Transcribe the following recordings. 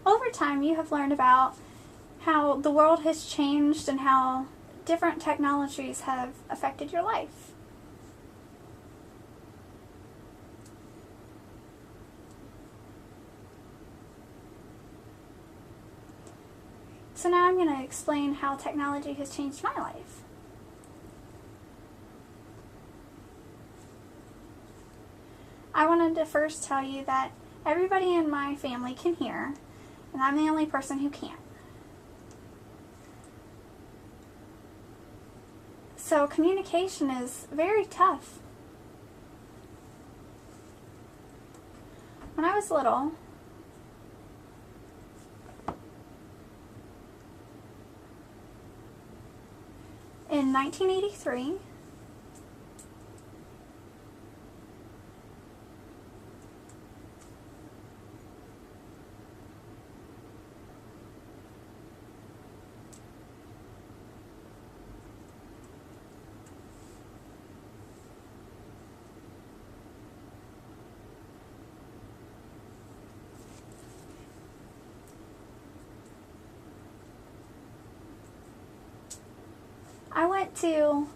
over time you have learned about how the world has changed and how different technologies have affected your life. So now I'm going to explain how technology has changed my life. I wanted to first tell you that everybody in my family can hear, and I'm the only person who can't. So communication is very tough. When I was little, in 1983, I went to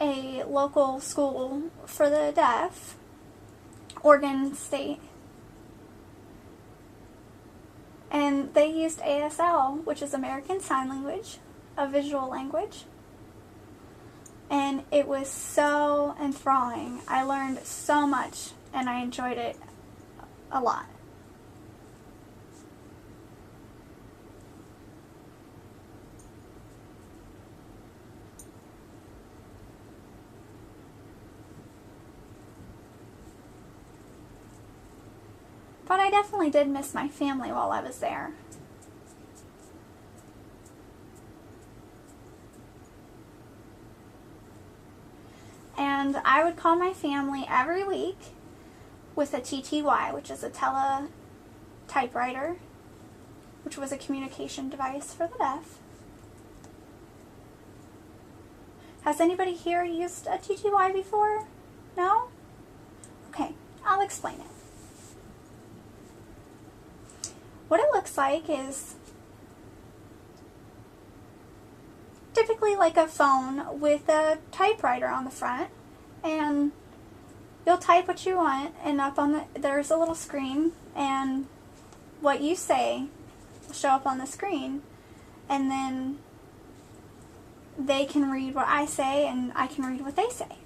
a local school for the deaf, Oregon State, and they used ASL, which is American Sign Language, a visual language, and it was so enthralling. I learned so much, and I enjoyed it a lot. But I definitely did miss my family while I was there. And I would call my family every week with a TTY, which is a typewriter, which was a communication device for the deaf. Has anybody here used a TTY before? No? Okay, I'll explain it. What it looks like is typically like a phone with a typewriter on the front, and you'll type what you want, and up on there's a little screen, and what you say will show up on the screen, and then they can read what I say and I can read what they say.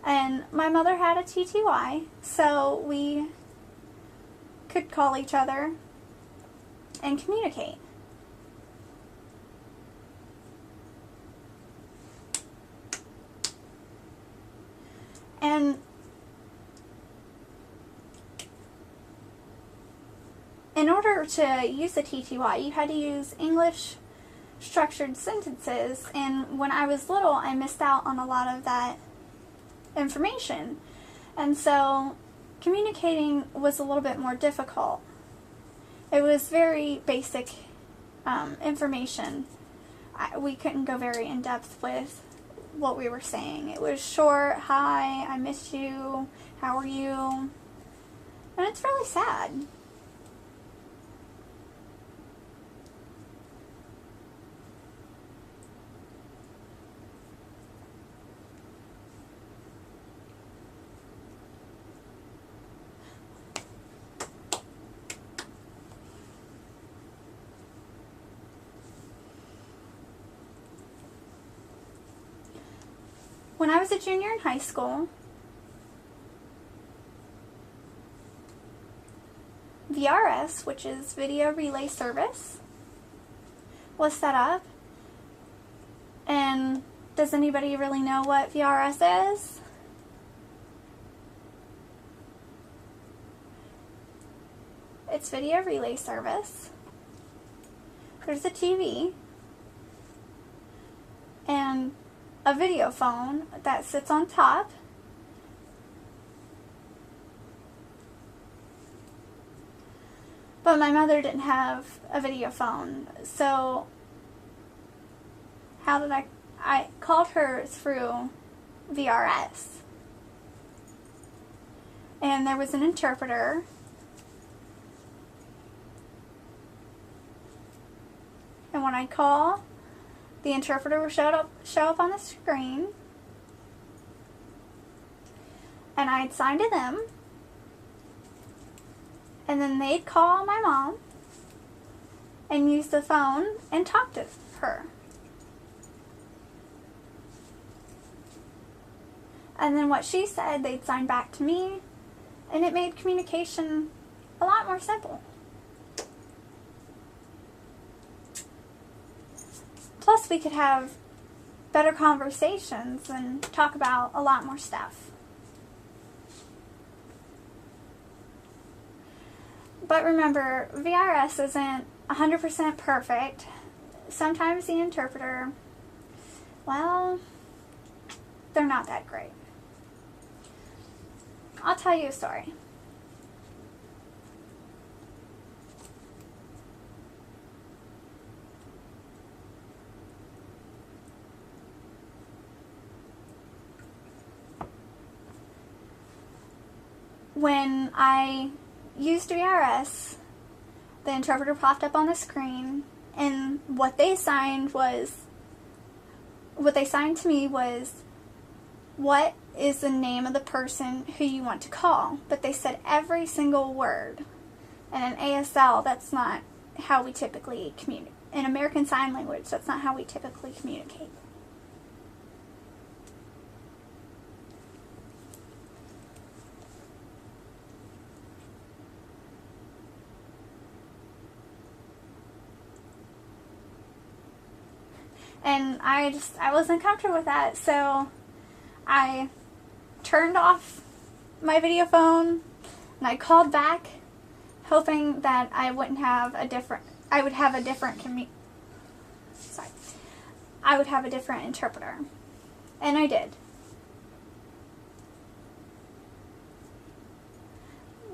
And my mother had a TTY, so we could call each other and communicate. And in order to use the TTY, you had to use English structured sentences, and when I was little, I missed out on a lot of that information, and so communicating was a little bit more difficult. It was very basic information. We couldn't go very in depth with what we were saying. It was short, hi, I missed you, how are you, and it's really sad. When I was a junior in high school, VRS, which is Video Relay Service, was set up. And does anybody really know what VRS is? It's Video Relay Service. There's a TV and a video phone that sits on top. But my mother didn't have a video phone, so how did I called her through VRS. and there was an interpreter. And when I call, the interpreter will show up on the screen. And I'd sign to them. And then they'd call my mom and use the phone and talk to her. And then what she said, they'd sign back to me, and it made communication a lot more simple. Plus, we could have better conversations and talk about a lot more stuff. But remember, VRS isn't 100% perfect. Sometimes the interpreter, well, they're not that great. I'll tell you a story. When I used VRS, the interpreter popped up on the screen, and what they signed to me was, what is the name of the person who you want to call? But they said every single word. And in ASL, that's not how we typically communicate. In American Sign Language, that's not how we typically communicate. And I wasn't comfortable with that, so I turned off my video phone and I called back, hoping that I would have a different interpreter. And I did.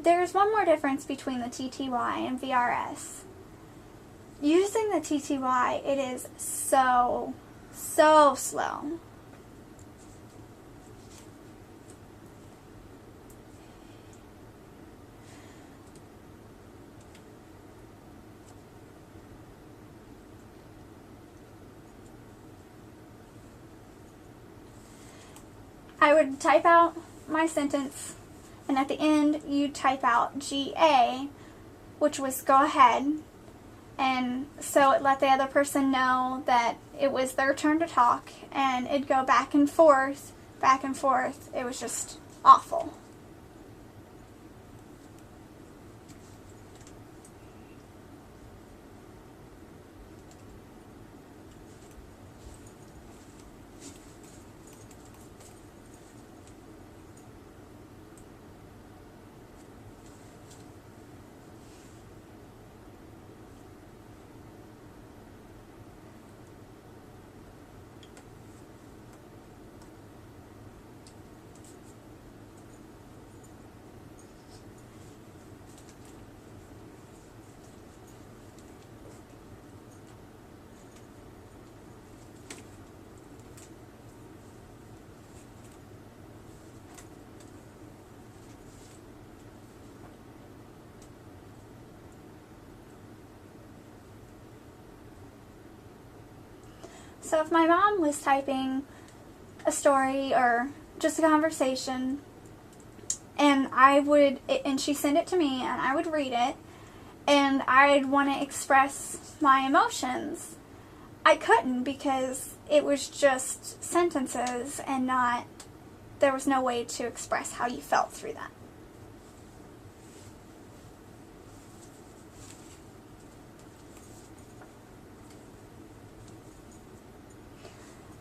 There's one more difference between the TTY and VRS. Using the TTY, it is so slow. I would type out my sentence, and at the end, you type out GA, which was go ahead. And so it let the other person know that it was their turn to talk, and it'd go back and forth, back and forth. It was just awful. So if my mom was typing a story or just a conversation, and she sent it to me, and I would read it, and I'd want to express my emotions, I couldn't, because it was just sentences and there was no way to express how you felt through that.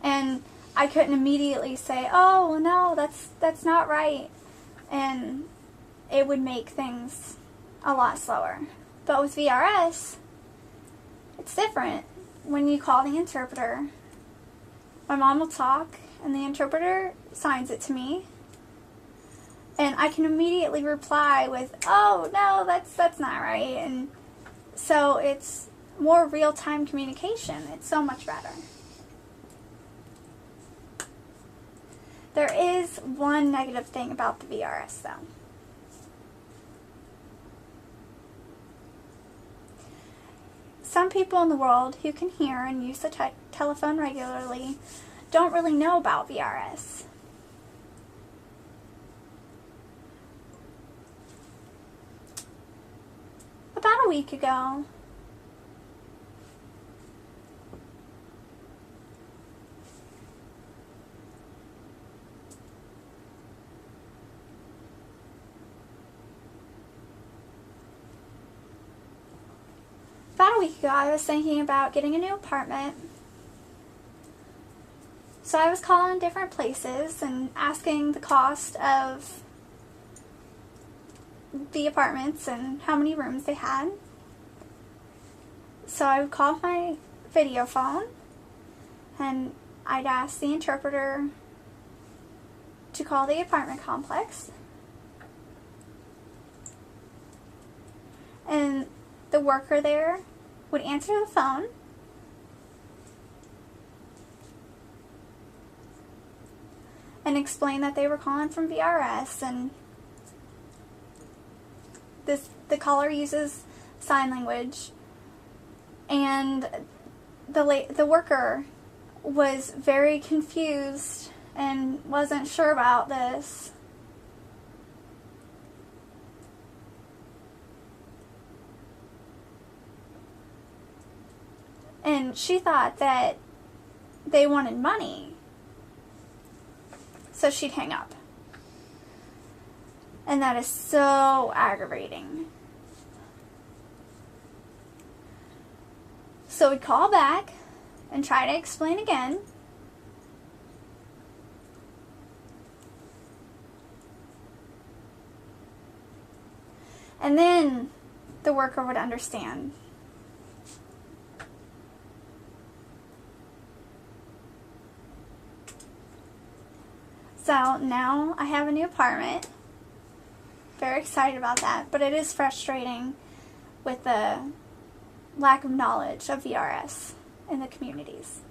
And I couldn't immediately say, oh, no, that's not right. And it would make things a lot slower. But with VRS, it's different. When you call the interpreter, my mom will talk, and the interpreter signs it to me. And I can immediately reply with, oh, no, that's not right. And so it's more real-time communication. It's so much better. There is one negative thing about the VRS, though. some people in the world who can hear and use the telephone regularly don't really know about VRS. About a week ago, I was thinking about getting a new apartment. So I was calling different places and asking the cost of the apartments and how many rooms they had. So I would call my video phone and I'd ask the interpreter to call the apartment complex. And the worker there would answer the phone and explain that they were calling from VRS, and the caller uses sign language, and the worker was very confused and wasn't sure about this. And she thought that they wanted money, so she'd hang up. And that is so aggravating. So we'd call back and try to explain again. And then the worker would understand. So now I have a new apartment. Very excited about that, but it is frustrating with the lack of knowledge of VRS in the communities.